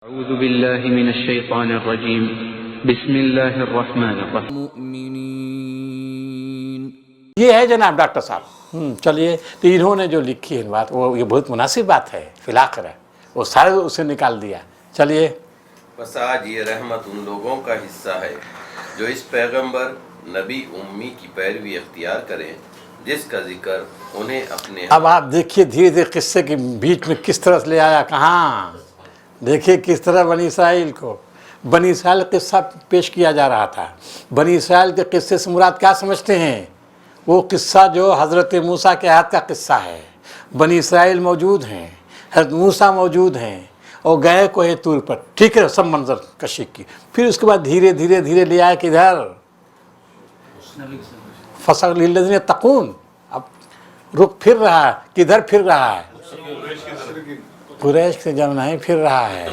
اعوذ باللہ من الشیطان الرجیم بسم اللہ الرحمن الرحیم. یہ ہے جناب ڈاکٹر صاحب. چلیے تو انہوں نے جو لکھی ہے بات وہ یہ بہت مناسب بات ہے فی الآخر ہے وہ سارے اسے نکال دیا. چلیے بس آج یہ رحمت ان لوگوں کا حصہ ہے جو اس پیغمبر نبی امی کی پیروی اختیار کریں جس کا ذکر انہیں اپنے اب آپ دیکھیے دھیرے دھیرے قصے کے بیچ میں کس طرح سے لے آیا. کہاں دیکھیے کس طرح بنی اسرائیل کو بنی اسرائیل قصہ پیش کیا جا رہا تھا. بنی اسرائیل کے قصے سے مراد کیا سمجھتے ہیں؟ وہ قصہ جو حضرت موسیٰ کے حیات کا قصہ ہے. بنی اسرائیل موجود ہیں، حضرت موسیٰ موجود ہیں اور گئے کوہ طور پر. ٹھیک ہے، سب منظر کشی کی. پھر اس کے بعد دھیرے دھیرے دھیرے لے آئے کدھر فصل للذین یتقون. اب رخ پھر رہا ہے، کدھر پھر رہا ہے؟ قریش سے جب نہیں پھر رہا ہے،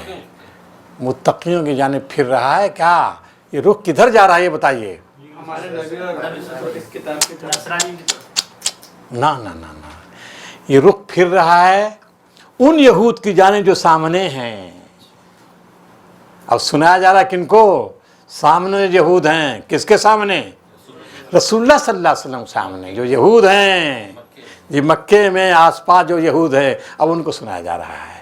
متقیوں کی جانب پھر رہا ہے. کیا یہ رخ کدھر جا رہا ہے یہ بتائیے؟ نہ یہ رخ پھر رہا ہے ان یہود کی جانب جو سامنے ہیں. اب سنایا جا رہا ہے کن کو؟ سامنے یہود ہیں. کس کے سامنے؟ رسول اللہ صلی اللہ علیہ وسلم سامنے جو یہود ہیں. یہ مکے میں آس پاس جو یہود ہے اب ان کو سنایا جا رہا ہے.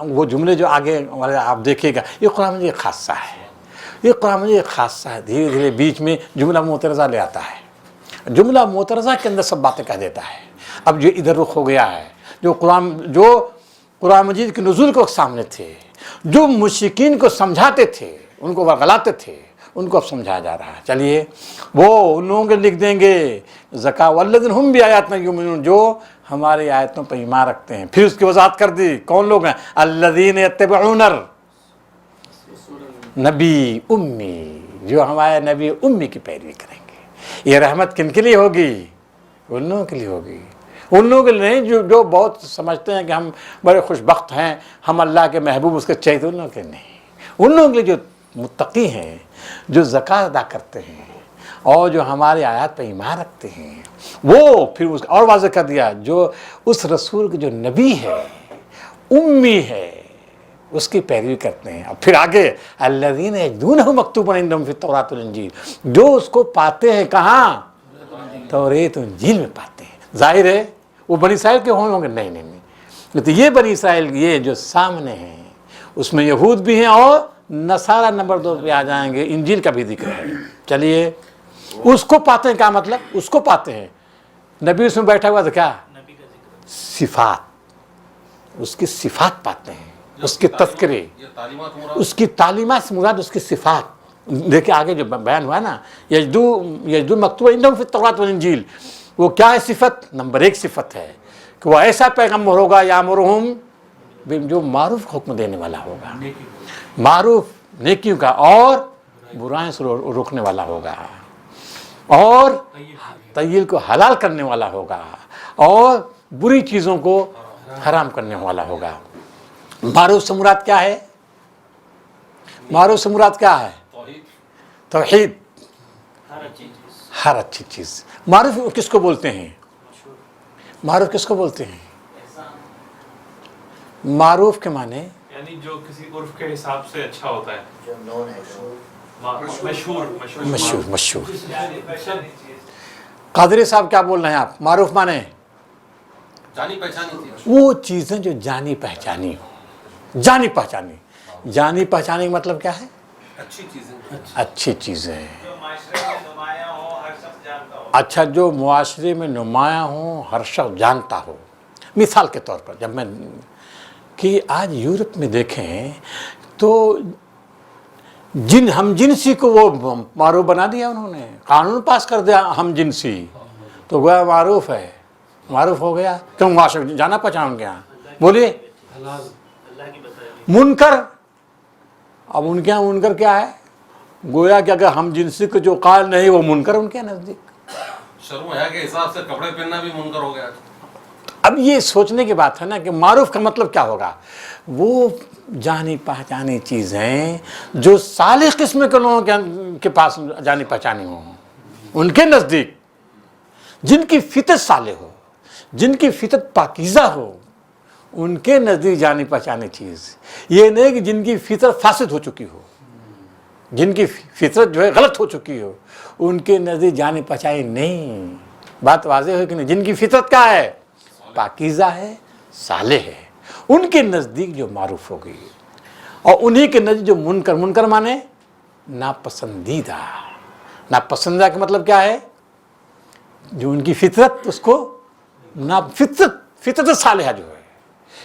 وہ جملے جو آگے والے آپ دیکھیے گا یہ قرآن مجید ایک خاصہ ہے. یہ قرآن مجید ایک خاصہ ہے. دھیرے دھیرے بیچ میں جملہ معترضہ لے آتا ہے. جملہ معترضہ کے اندر سب باتیں کہہ دیتا ہے. اب جو ادھر رخ ہو گیا ہے جو قرآن مجید کے نزول کو سامنے تھے، جو مشرکین کو سمجھاتے تھے، ان کو ورغلاتے تھے، ان کو اب سمجھایا جا رہا ہے. چلیے وہ ان لوگوں کے لکھ دیں گے زکا والذین ہم بآیاتنا یؤمنون، جو ہماری آیتوں پر ایمان رکھتے ہیں. پھر اس کی وضاحت کر دی کون لوگ ہیں؟ الذین یتبعون نبی امی، جو ہمارے نبی امی کی پیروی کریں گے. یہ رحمت کن کے لیے ہوگی؟ ان لوگوں کے لیے ہوگی. ان لوگوں کے لیے نہیں جو بہت سمجھتے ہیں کہ ہم بڑے خوش بخت ہیں، ہم اللہ کے محبوب اس کے چاہیے. ان لوگوں کے نہیں. ان لوگوں کے لیے جو متقی ہیں، جو زکوٰۃ ادا کرتے ہیں اور جو ہمارے آیات پہ ایمان رکھتے ہیں، وہ پھر اس اور واضح کر دیا جو اس رسول کے جو نبی ہے، امی ہے، اس کی پیروی کرتے ہیں. اب پھر آگے الذین یجدونہ مکتوبا عندہم فی التوراۃ والانجیل، جو اس کو پاتے ہیں کہاں؟ توریت و انجیل میں پاتے ہیں. ظاہر ہے وہ بنی اسرائیل کے ہوں گے؟ نہیں. تو یہ بنی اسرائیل یہ جو سامنے ہیں اس میں یہود بھی ہیں اور نصارہ نمبر 2 پہ آ جائیں گے. انجیل کا بھی ذکر ہے. چلیے اس کو پاتے ہیں. کیا مطلب؟ اس کو پاتے ہیں. نبی اس میں بیٹھا ہوا تھا کیا؟ صفات، اس کی صفات پاتے ہیں، اس کے تذکرے، اس کی تعلیمات سے مراد اس کی صفات. دیکھیں آگے جو بیان ہوا نا یجدو مکتوب عندہم فی التوراۃ والانجیل، وہ کیا ہے صفت؟ نمبر 1 صفت ہے کہ وہ ایسا پیغمبر ہوگا یامرہم، جو معروف حکم دینے والا ہوگا، معروف نیکیوں کا اور برائیوں سے روکنے والا ہوگا، اور طیب کو حلال کرنے والا ہوگا، اور بری چیزوں کو حرام کرنے والا ہوگا. معروف سے مراد کیا ہے؟ معروف سے مراد کیا ہے؟ توحید، ہر اچھی چیز. معروف کس کو بولتے ہیں؟ معروف کس کو بولتے ہیں؟ معروف کے معنی یعنی جو کسی عرف کے حساب سے اچھا ہوتا ہے، مشہور. قادری صاحب کیا بول رہے ہیں آپ؟ معروف معنی جانی پہچانی تھی. وہ چیزیں جو جانی پہچانی ہو. جانی پہچانی. جانی پہچانی کا مطلب کیا ہے؟ اچھی چیزیں. اچھا جو معاشرے میں نمایاں ہوں، ہر شخص جانتا ہو. مثال کے طور پر جب میں کہ آج یورپ میں دیکھیں تو ہم جنسی کو وہ معروف بنا دیا. انہوں نے قانون پاس کر دیا ہم جنسی، تو گویا معروف ہے، معروف ہو گیا. کیوں؟ معاشرے جانا پہچان ان کے یہاں. بولیے منکر. اب ان کے یہاں منکر کیا ہے؟ گویا کہ اگر ہم جنسی کو جو قائل نہیں وہ منکر ان کے نزدیک. شرم حیا کے حساب سے کپڑے پہننا بھی منکر ہو گیا. اب یہ سوچنے کی بات ہے نا کہ معروف کا مطلب کیا ہوگا؟ وہ جانی پہچانی چیزیں جو صالح قسم کے لوگوں کے پاس جانی پہچانی ہوں، ان کے نزدیک، جن کی فطرت صالح ہو، جن کی فطرت پاکیزہ ہو، ان کے نزدیک جانی پہچانی چیز یہ نہیں کہ جن کی فطرت فاسد ہو چکی ہو، جن کی فطرت جو ہے غلط ہو چکی ہو، ان کے نزدیک جانی پہچانی نہیں. بات واضح ہے کہ نہیں؟ جن کی فطرت کیا ہے؟ پاکیزہ ہے، صالح ہے، ان کے نزدیک جو معروف ہوگی. اور انہی کے نزدیک جو منکر مانے ناپسندیدہ. ناپسندیدہ کا مطلب کیا ہے؟ جو ان کی فطرت اس کو فطرت صالحہ جو ہے.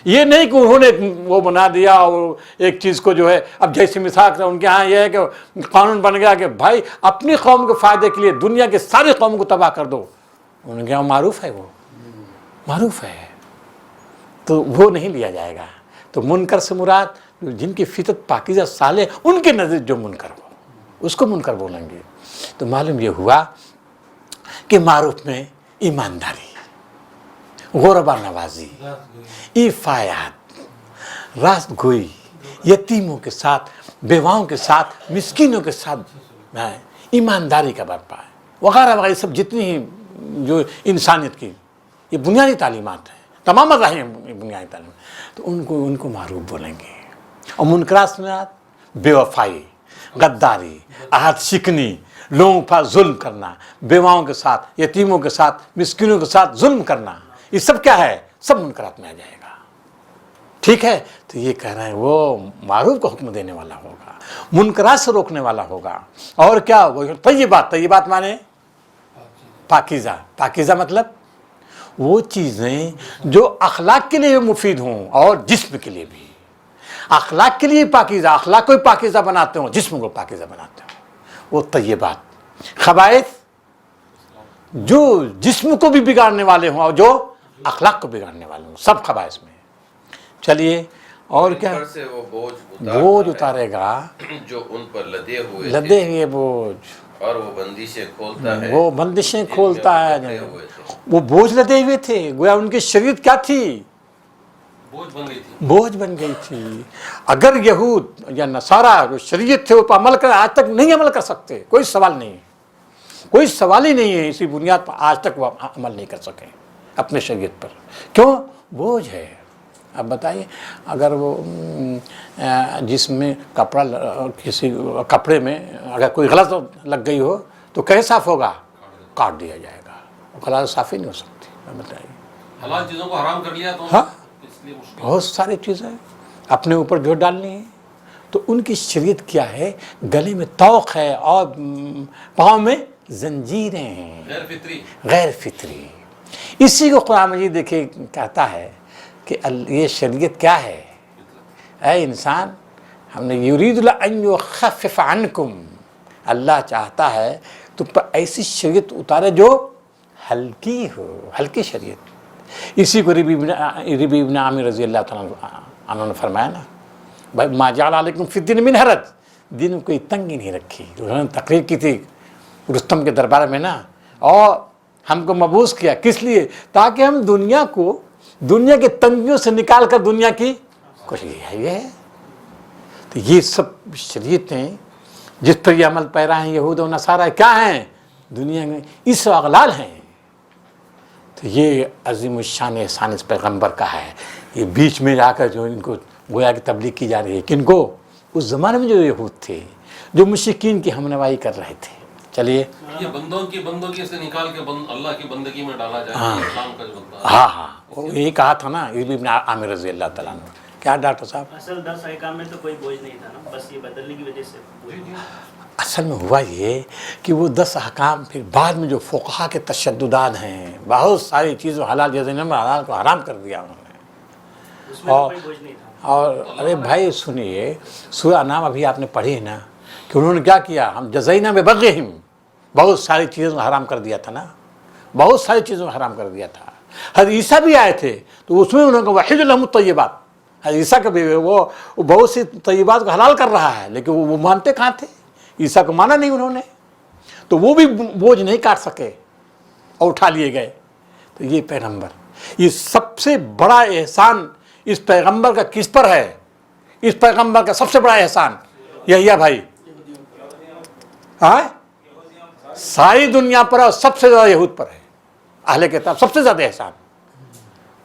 یہ نہیں کہ انہوں نے وہ بنا دیا اور ایک چیز کو جو ہے اب جیسے مثال ان کے ہاں یہ ہے کہ قانون بن گیا کہ بھائی اپنی قوم کے فائدے کے لیے دنیا کے ساری قوم کو تباہ کر دو. ان کے یہاں معروف ہے، وہ معروف ہے، تو وہ نہیں لیا جائے گا. تو منکر سے مراد جن کی فطرت پاکیزہ صالح ان کے نزدیک جو منکر ہو اس کو منکر بولیں گے. تو معلوم یہ ہوا کہ معروف میں ایمانداری، غربا نوازی، ایفایات، راست گوئی، یتیموں کے ساتھ، بیواؤں کے ساتھ، مسکینوں کے ساتھ ایمانداری کا برپا ہے، وغیرہ وغیرہ. سب جتنی ہی جو انسانیت کی یہ بنیادی تعلیمات ہیں، تمام مذاہب ہیں بنیادی تعلیم، تو ان کو معروف بولیں گے. اور منکرات میں بے وفائی، غداری، عہد شکنی، لوگوں پر ظلم کرنا، بیواؤں کے ساتھ، یتیموں کے ساتھ، مسکینوں کے ساتھ ظلم کرنا، یہ سب کیا ہے؟ سب منکرات میں آ جائے گا. ٹھیک ہے؟ تو یہ کہہ رہے ہیں وہ معروف کو حکم دینے والا ہوگا، منکرات سے روکنے والا ہوگا. اور کیا؟ وہ طیبات مانے پاکیزہ. پاکیزہ مطلب وہ چیزیں جو اخلاق کے لیے مفید ہوں اور جسم کے لیے بھی. اخلاق کے لیے پاکیزہ، اخلاق کو پاکیزہ بناتے ہوں، جسم کو پاکیزہ بناتے ہوں، وہ طیبات. خبائث جو جسم کو بھی بگاڑنے والے ہوں اور جو اخلاق کو بگاڑنے والے ہوں، سب خبائث میں. چلیے اور کیا؟ سے وہ بوجھ اتارے گا جو ان پر لدے ہوئے بوجھ، اور وہ بندشیں کھولتا ہے، وہ بندشیں کھولتا ہے. وہ بوجھ لدے ہوئے تھے، گویا ان کی شریعت کیا تھی؟ بوجھ بن گئی تھی. اگر یہود یا نصارہ جو شریعت تھے وہ پر عمل کر، آج تک نہیں عمل کر سکتے، کوئی سوال نہیں، کوئی سوال ہی نہیں ہے. اسی بنیاد پر آج تک وہ عمل نہیں کر سکے اپنے شریعت پر. کیوں؟ بوجھ ہے. اب بتائیے اگر وہ جس میں کپڑا، کسی کپڑے میں اگر کوئی غلط لگ گئی ہو تو کیسے صاف ہوگا؟ کاٹ دیا جائے گا. غلط صاف ہی نہیں ہو سکتی. اب بتائیے حلال چیزوں کو حرام کر لیا تو ہاں بہت ساری چیزیں اپنے اوپر جو ڈالنی ہے. تو ان کی شریعت کیا ہے؟ گلے میں طوق ہے اور پاؤں میں زنجیریں ہیں، غیر فطری. اسی کو قرآن مجید دیکھیں کہتا ہے کہ یہ شریعت کیا ہے؟ اے انسان، ہم نے یرید اللہ ان یخفف عنکم، اللہ چاہتا ہے تو پر ایسی شریعت اتارے جو ہلکی ہو، ہلکی شریعت. اسی کو ربی ابن عامر رضی اللہ تعالیٰ عنہ نے فرمایا نا، بھائی ما جعل علیکم فی الدین من حرج، دین میں کوئی تنگی نہیں رکھی. انہوں نے تقریر کی تھی رستم کے دربار میں نا، اور ہم کو مبعوث کیا کس لیے؟ تاکہ ہم دنیا کو دنیا کے تنگیوں سے نکال کر دنیا کی کوشش ہے. تو یہ سب شریعتیں جس پر یہ عمل پیرا ہیں یہود و نصارہ کیا ہیں؟ دنیا میں اس اغلال ہیں. تو یہ عظیم الشان احسان اس پیغمبر کا ہے. یہ بیچ میں جا کر جو ان کو گویا کی تبلیغ کی جا رہی ہے. کن کو؟ اس زمانے میں جو یہود تھے جو مشرکین کی ہمنوائی کر رہے تھے. چلیے یہ بندوں سے نکال کے اللہ کی بندگی میں ڈالا جائے. اسلام کا جو بندہ ہاں وہ یہی کہا تھا نا ابن عامر رضی اللہ تعالیٰ عنہ. کیا ڈاکٹر صاحب؟ اصل 10 احکام میں تو کوئی بوجھ نہیں تھا نا، بس یہ بدلنے کی وجہ سے. اصل میں ہوا یہ کہ وہ 10 احکام پھر بعد میں جو فقہا کے تشددات ہیں، بہت ساری چیزوں حلال جیسے حلال کو حرام کر دیا انہوں نے. اس میں تو کوئی بوجھ نہیں تھا. اور ارے بھائی سنیے، سورہ انعام ابھی آپ نے پڑھی ہے نا کہ انہوں نے کیا کیا؟ ہم جزینا ببغیہم، بہت ساری چیزوں کو حرام کر دیا تھا نا، بہت ساری چیزوں کو حرام کر دیا تھا. حضرت عیسیٰ بھی آئے تھے تو اس میں انہوں نے کہا وحل لہم الطیبات. حضرت عیسیٰ کا بھی وہ بہت سی طیبات کو حلال کر رہا ہے، لیکن وہ مانتے کہاں تھے؟ عیسیٰ کو مانا نہیں انہوں نے، تو وہ بھی بوجھ نہیں کاٹ سکے اور اٹھا لیے گئے. تو یہ پیغمبر، یہ سب سے بڑا احسان اس پیغمبر کا کس پر ہے؟ اس پیغمبر کا سب سے بڑا احسان یہی ہے بھائی، ساری دنیا پر اور سب سے زیادہ یہود پر ہے. اہل کتاب سب سے زیادہ احسان.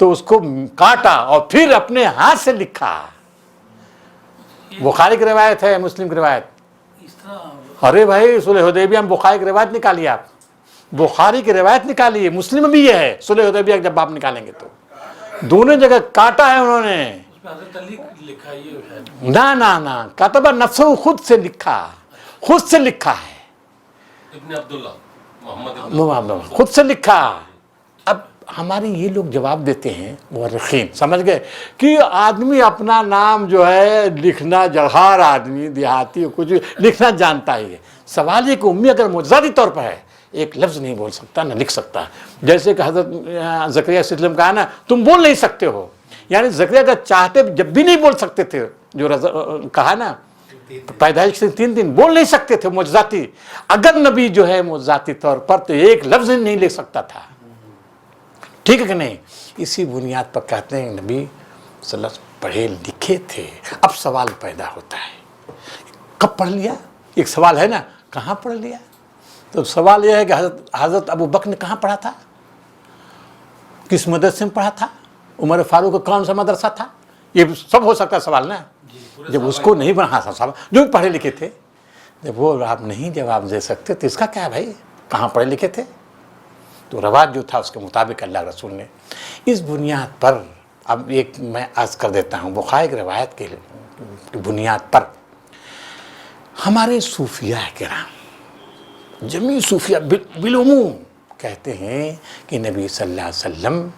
تو اس کو کاٹا اور پھر اپنے ہاتھ سے لکھا. بخاری کی روایت ہے, مسلم کی روایت. ارے بھائی صلح حدیبیہ میں بخاری کی روایت نکالیے, آپ بخاری کی روایت نکالیے, مسلم میں بھی یہ ہے صلح حدیبیہ جب آپ نکالیں گے تو دونوں جگہ کاٹا ہے انہوں نے. نہ کتبہ نفسہ, خود سے لکھا, خود سے لکھا ہے ابن عبداللہ محمد خود سے لکھا. اب ہمارے یہ لوگ جواب دیتے ہیں مورخین, سمجھ گئے کہ آدمی اپنا نام جو ہے لکھنا, ہر آدمی دیہاتی کچھ لکھنا جانتا ہی ہے. سوال یہ کہ امی اگر معجزاتی طور پر ہے ایک لفظ نہیں بول سکتا نہ لکھ سکتا, جیسے کہ حضرت زکریا علیہ السلام کہا نا تم بول نہیں سکتے ہو, یعنی زکریا کا چاہتے جب بھی نہیں بول سکتے تھے, جو کہا نا پیدائش سے 3 دن بول نہیں سکتے تھے معجزاتی. اگر نبی جو ہے معجزاتی طور پر تو ایک لفظ نہیں لکھ سکتا تھا, ٹھیک ہے کہ نہیں. اسی بنیاد پر کہتے ہیں نبی صلی اللہ علیہ وسلم پڑھے لکھے تھے. اب سوال پیدا ہوتا ہے کب پڑھ لیا, ایک سوال ہے نا کہاں پڑھ لیا. تو سوال یہ ہے کہ حضرت ابو بکر نے کہاں پڑھا تھا, کس مدرسے میں پڑھا تھا, عمر فاروق کا کون سا مدرسہ تھا, یہ سب ہو سکتا ہے سوال نا. جب اس کو نہیں پڑھا تھا سوال, جو بھی پڑھے لکھے تھے, جب وہ آپ نہیں جواب دے سکتے تو اس کا کیا ہے بھائی, کہاں پڑھے لکھے تھے. تو رواج جو تھا اس کے مطابق اللہ رسول نے. اس بنیاد پر اب ایک میں عرض کر دیتا ہوں, بخاری کی روایت کی بنیاد پر ہمارے صوفیاء کرام, جمیع صوفیاء بالعموم کہتے ہیں کہ نبی صلی اللہ علیہ وسلم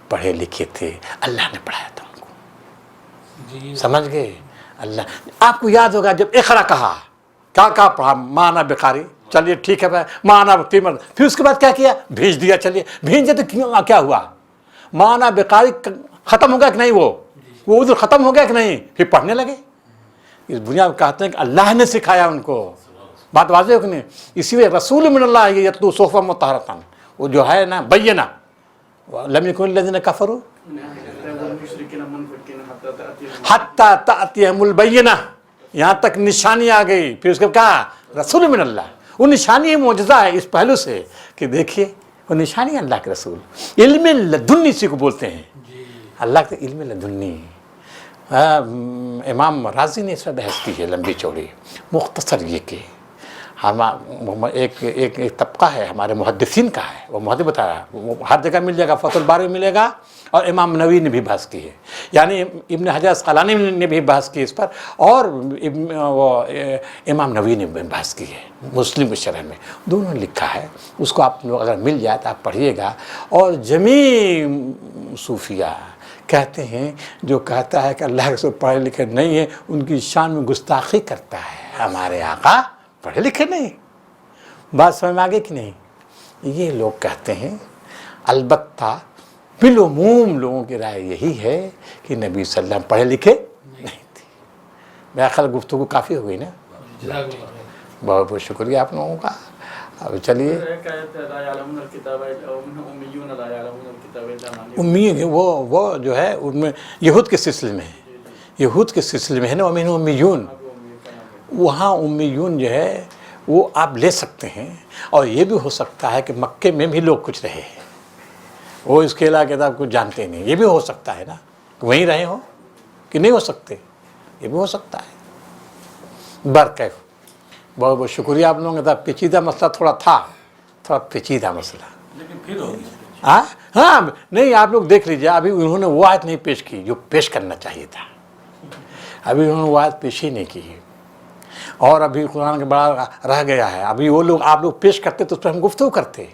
پڑھے لکھے تھے, اللہ نے پڑھایا تھا ان کو. سمجھ گئے. اللہ آپ کو یاد ہوگا جب اقرا کہا کیا پڑھا, مانا بخاری, چلیے ٹھیک ہے بھائی مانا تیمر, پھر اس کے بعد کیا کیا, بھیج دیا. چلیے بھیج دیا تو کیا ہوا, مانا بخاری ختم ہو گیا کہ نہیں, وہ ادھر ختم ہو گیا کہ نہیں, پھر پڑھنے لگے. اس بنیاد پر کہتے ہیں کہ اللہ نے سکھایا ان کو. بات واضح ہو کہ نہیں. اسی لیے رسول من اللہ یتلو صحفا مطہرۃ, وہ جو ہے نا بینہ, لم یکن الذین کفروا حتی تأتیہم البینہ, یہاں تک نشانی آ گئی. پھر اس کے کہا رسول من اللہ, وہ نشانی معجزہ ہے اس پہلو سے کہ دیکھیے وہ نشانی اللہ کے رسول. علم لدنی اسی کو بولتے ہیں, اللہ کے علم لدنی. امام راضی نے اس پر بحث کی ہے لمبی چوڑی. مختصر یہ کہ ایک طبقہ ہے ہمارے محدثین کا ہے, وہ محدث بتا رہا ہے, وہ ہر جگہ مل جائے گا, فتح الباری ملے گا, اور امام نووی نے بھی بحث کی ہے, یعنی ابن حجر اسقلانی نے بھی بحث کی اس پر, اور وہ امام نووی نے بھی بحث کی ہے مسلم کی شرح میں, دونوں نے لکھا ہے. اس کو آپ لوگ اگر مل جائے تو آپ پڑھیے گا. اور جمیع صوفیاء کہتے ہیں جو کہتا ہے کہ اللہ کے ساتھ پڑھے لکھے نہیں ہے ان کی شان میں گستاخی کرتا ہے. ہمارے آقا پڑھے لکھے نہیں, بات سمجھ میں آگے کہ نہیں. یہ لوگ کہتے ہیں. البتہ بالعموم لوگوں کی رائے یہی ہے کہ نبی صلی اللہ علیہ وسلم پڑھے لکھے نہیں تھے. میرا خیال گفتگو کافی ہو گئی نا, بہت بہت شکریہ آپ لوگوں کا. اب چلیے امی, وہ جو ہے ان میں یہود کے سلسلے میں ہے, یہود کے سلسلے میں ہے نا ومنہم امیون, وہاں امیون جو ہے وہ آپ لے سکتے ہیں. اور یہ بھی ہو سکتا ہے کہ مکے میں بھی لوگ کچھ رہے ہیں, وہ اس کے علاوہ کتاب کچھ جانتے نہیں, یہ بھی ہو سکتا ہے نا, وہیں رہے ہوں کہ نہیں ہو سکتے, یہ بھی ہو سکتا ہے. برکیف بہت بہت شکریہ آپ لوگوں کا. پیچیدہ مسئلہ تھوڑا پیچیدہ مسئلہ, لیکن پھر ہوگی. ہاں نہیں آپ لوگ دیکھ لیجیے. ابھی انہوں نے وہ آیت نہیں پیش کی جو پیش کرنا چاہیے تھا, ابھی انہوں نے وہ آیت پیش ہی نہیں کی, اور ابھی قرآن کے بڑا رہ گیا ہے. ابھی وہ لوگ آپ لوگ پیش کرتے تو اس پر ہم گفتگو کرتے.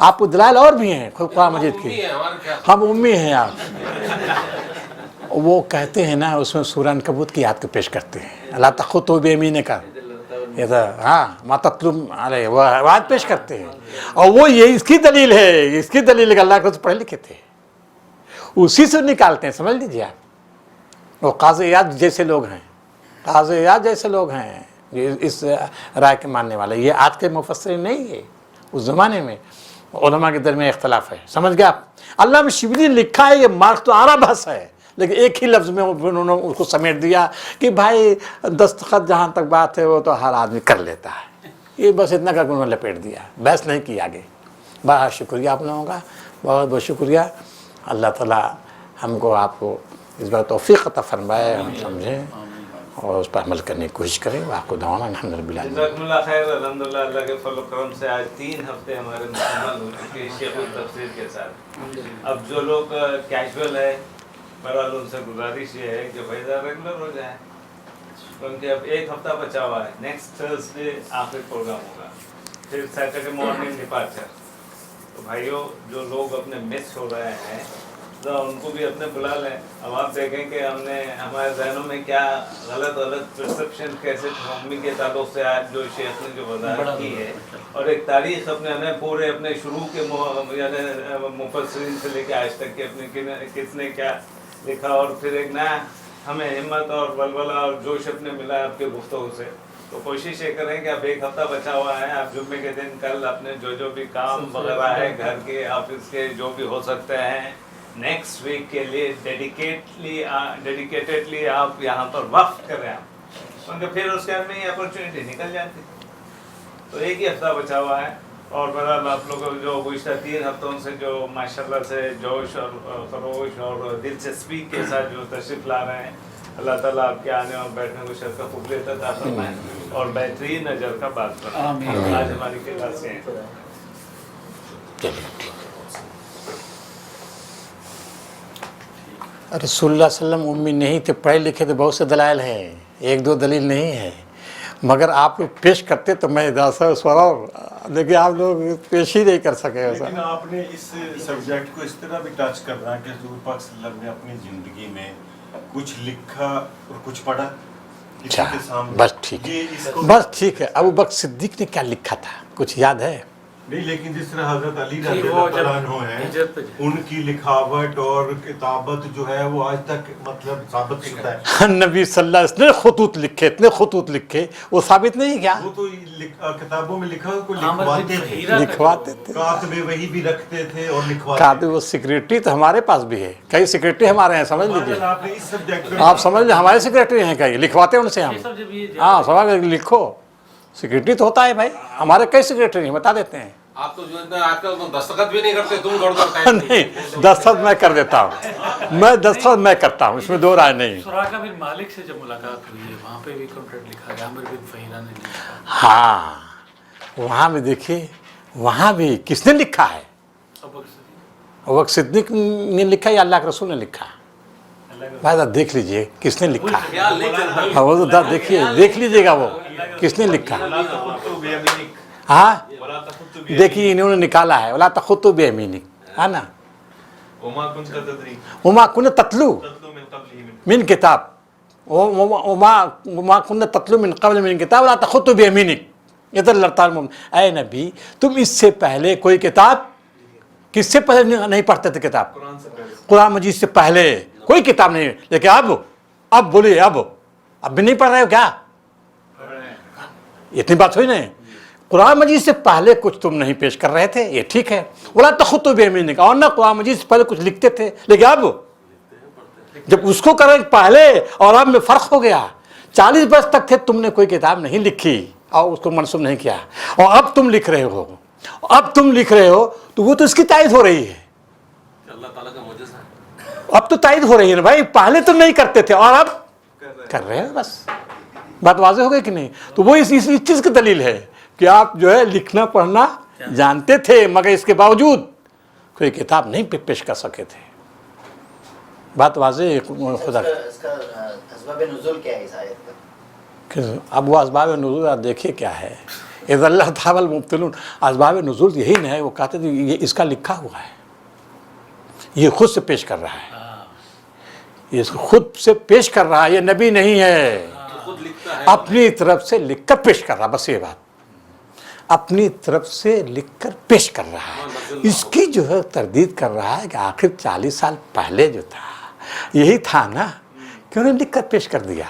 آپ کو دلائل اور بھی ہیں قرآن مجید کے, ہم امی ہیں آپ. وہ کہتے ہیں نا اس میں سورہ عنکبوت کی آیت کو پیش کرتے ہیں, اللہ تخطو بیمینک کا, یہ تو ہاں ما تتلو علیہ, وہ آیت پیش کرتے ہیں. اور وہ یہ اس کی دلیل ہے, اس کی دلیل ہے کہ اللہ کو پڑھے لکھے تھے, اسی سے نکالتے ہیں. سمجھ لیجیے آپ. وہ قاضی عیاض جیسے لوگ ہیں, قاضی عیاض جیسے لوگ ہیں اس رائے کے ماننے والے. یہ آج کے مفسر نہیں ہے, اس زمانے میں علماء کے درمیان اختلاف ہے. سمجھ گئے آپ. علامہ شبلی نے لکھا ہے, یہ مارک تو آرا بحث ہے, لیکن ایک ہی لفظ میں انہوں نے اس کو سمیٹ دیا کہ بھائی دستخط جہاں تک بات ہے وہ تو ہر آدمی کر لیتا ہے. یہ بس اتنا کر کے انہوں نے لپیٹ دیا, بحث نہیں کی آگے. بہت شکریہ آپ لوگوں کا, بہت بہت شکریہ. اللہ تعالیٰ ہم کو آپ کو اس بار توفیق عطا فرمائے، ہم سمجھیں اور اس پر عمل کرنے کی کوشش کریں۔ آپ کو دعوانا الحمد للہ۔ جزاکم اللہ خیر۔ الحمدللہ اللہ کے فضل و کرم سے آج 3 ہفتے ہمارے مکمل ہو چکے ہیں شیخ التفسیر کے ساتھ۔ اب جو لوگ کیجول ہے بہرحال ان سے گزارش یہ ہے کہ بھائی ذرا ریگولر ہو جائیں، کیونکہ اب 1 ہفتہ بچا ہوا ہے۔ نیکسٹ تھرسڈے آخری پروگرام ہوگا، پھر سیٹرڈے مارننگ ڈپارچر۔ تو بھائیوں جو لوگ اپنے مس ہو رہے ہیں ذرا ان کو بھی اپنے بلا لیں۔ اب آپ دیکھیں کہ ہم نے ہمارے ذہنوں میں کیا غلط پرسپشن کیسے امی کے تعلق سے آج جو شیخ نے جو وضاحت کی ہے، اور ایک تاریخ اپنے پورے اپنے شروع کے یعنی مفسرین سے لے کے آج تک کے اپنے کس نے کیا لکھا، اور پھر ایک نیا ہمیں ہمت اور ولولہ اور جوش اپنے ملا آپ کے گفتگو سے۔ تو کوشش یہ کریں کہ اب 1 ہفتہ بچا ہوا ہے، آپ جمعے کے دن کل اپنے جو بھی کام وغیرہ ہے گھر کے آفس کے جو بھی ہو سکتے ہیں نیکسٹ ویک کے لیے ڈیڈیکیٹڈلی آپ یہاں پر وقف کریں آپ، کیونکہ پھر اس کے اندر یہ اپرچونیٹی نکل جاتی۔ تو 1 ہی ہفتہ بچا ہوا ہے، اور بہرحال آپ لوگوں جو گزشتہ 3 ہفتوں سے جو ماشاءاللہ سے جوش اور خروش اور دلچسپی کے ساتھ جو تشریف لا رہے ہیں، اللہ تعالیٰ آپ کے آنے اور بیٹھنے کو شرط کا قبولیت عطا فرمائے اور بہترین اجر کا باعث فرمائے۔ آج ہماری کلاس سے ہیں۔ رسول اللہ صلی اللہ علیہ وسلم امی نہیں تھے، پڑھے لکھے تھے، بہت سے دلائل ہیں، 1-2 دلیل نہیں ہے، مگر آپ لوگ پیش کرتے تو میں لیکن آپ لوگ پیش ہی نہیں کر سکے ایسا۔ لیکن آپ نے اس سبجیکٹ کو اس طرح بھی ٹچ کرنا ہے کہ حضور پاک صلی اللہ علیہ وسلم نے اپنی زندگی میں کچھ لکھا اور کچھ پڑھا کسی کے سامنے۔ بس ٹھیک ہے، بس ٹھیک ہے۔ ابو بکر صدیق نے کیا لکھا تھا کچھ یاد ہے؟ نہیں، لیکن جس طرح حضرت علی رضی اللہ تعالیٰ عنہ ہیں، ان کی لکھاوٹ اور کتابت جو ہے وہ آج تک مطلب ثابت شدہ ہے۔ نبی صلی اللہ علیہ وسلم نے خطوط لکھے، اتنے خطوط لکھے، وہ ثابت نہیں کیا؟ وہ تو کتابوں میں لکھا کو لکھواتے تھے، کاتب وہی بھی رکھتے تھے اور لکھواتے۔ کاتب وہ سیکریٹری تو ہمارے پاس بھی ہے، کئی سیکریٹری ہمارے ہیں، سمجھ لیجیے آپ نے اس سبجیکٹ میں آپ سمجھ لیں ہمارے سیکریٹری ہیں کئی، لکھواتے ہیں ان سے ہم۔ ہاں سمجھ لکھو، سیکریٹری تو ہوتا ہے بھائی، ہمارے کئی سیکریٹری ہیں، بتا دیتے ہیں۔ آپ تو جو اتنا آج کل دستخط بھی نہیں کرتے، تم کر دو۔ نہیں، دستخط میں کر دیتا ہوں، میں دستخط میں کرتا ہوں، اس میں 2 رائے نہیں۔ سراقہ بن مالک سے جب ملاقات ہوئی ہے وہاں پہ بھی کانٹریکٹ لکھا ہے، عامر بن فہیرہ نے لکھا۔ ہاں وہاں بھی دیکھیے، وہاں بھی کس نے لکھا ہے؟ ابو بکر صدیق نے لکھا یا اللہ کے رسول نے لکھا؟ بھائی دیکھ لیجئے کس نے لکھا ہے، ہاں وہ تو دیکھیے، دیکھ لیجئے گا وہ کس نے لکھا۔ ہاں دیکھیے انہوں نے نکالا ہے، ولا تخطوا بیمینک، ہے نا، وما كنت تتلو من کتاب، وما كنت تتلو من قبل من کتاب ولا تخطوا بیمینک، ادھر لڑتا اے نبی تم اس سے پہلے کوئی کتاب، کس سے پہلے نہیں پڑھتے تھے کتاب؟ قرآن مجید سے پہلے کوئی کتاب نہیں، لیکن اب بولیے اب بھی نہیں پڑھ رہے ہو کیا؟ اتنی بات ہوئی نہیں، قرآن مجید سے پہلے کچھ تم نہیں پیش کر رہے تھے، یہ ٹھیک ہے، ولا تخطوا بیمینک، اور نہ قرآن مجید سے پہلے کچھ لکھتے تھے، لیکن اب جب اس کو کریں پہلے اور اب میں فرق ہو گیا، 40 برس تک تھے تم نے کوئی کتاب نہیں لکھی اور اس کو منسوخ نہیں کیا، اور اب تم لکھ رہے ہو، تو وہ تو اس کی تائید ہو رہی ہے، اللہ تعالیٰ کا معجزہ ہے۔ اب تو تائید ہو رہی ہے نا بھائی، پہلے تو نہیں کرتے تھے اور اب کر رہے ہیں، بس بات واضح ہو گئی کہ نہیں؟ تو وہ اس چیز کی دلیل ہے کہ آپ جو ہے لکھنا پڑھنا جانتے تھے، مگر اس کے باوجود کوئی کتاب نہیں پیش کر سکے تھے۔ بات واضح خدا۔ اس کا اسباب نزول کیا ہے اس آیت کا؟ اب وہ اسباب نزول آپ دیکھیے کیا ہے، اذ اللہ تعالی المبتلون، اسباب نزول یہی نہ ہے، وہ کہتے تھے یہ اس کا لکھا ہوا ہے، یہ خود سے پیش کر رہا ہے، یہ خود سے پیش کر رہا ہے، یہ نبی نہیں ہے، اپنی طرف سے لکھ کر پیش کر رہا، بس یہ بات، اپنی طرف سے لکھ کر پیش کر رہا ہے۔ اس کی جو ہے تردید کر رہا ہے کہ آخر 40 سال پہلے جو تھا یہی تھا نا، کیوں نے لکھ کر پیش کر دیا،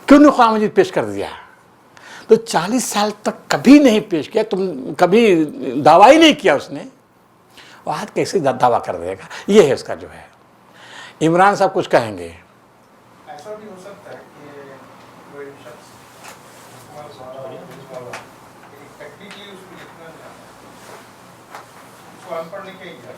کیوں نے قرآن مجید پیش کر دیا؟ تو 40 سال تک کبھی نہیں پیش کیا، تم کبھی دعویٰ ہی نہیں کیا اس نے، وہ آج کیسے دعویٰ کر دے گا؟ یہ ہے اس کا جو ہے۔ عمران صاحب کچھ کہیں گے؟ ایسا بھی ہو سکتا ہے کہ کوئی شخص ٹیکنیکلی اس کو لکھنا جانا، اس کو ان پڑھ لکھے ہی جائے،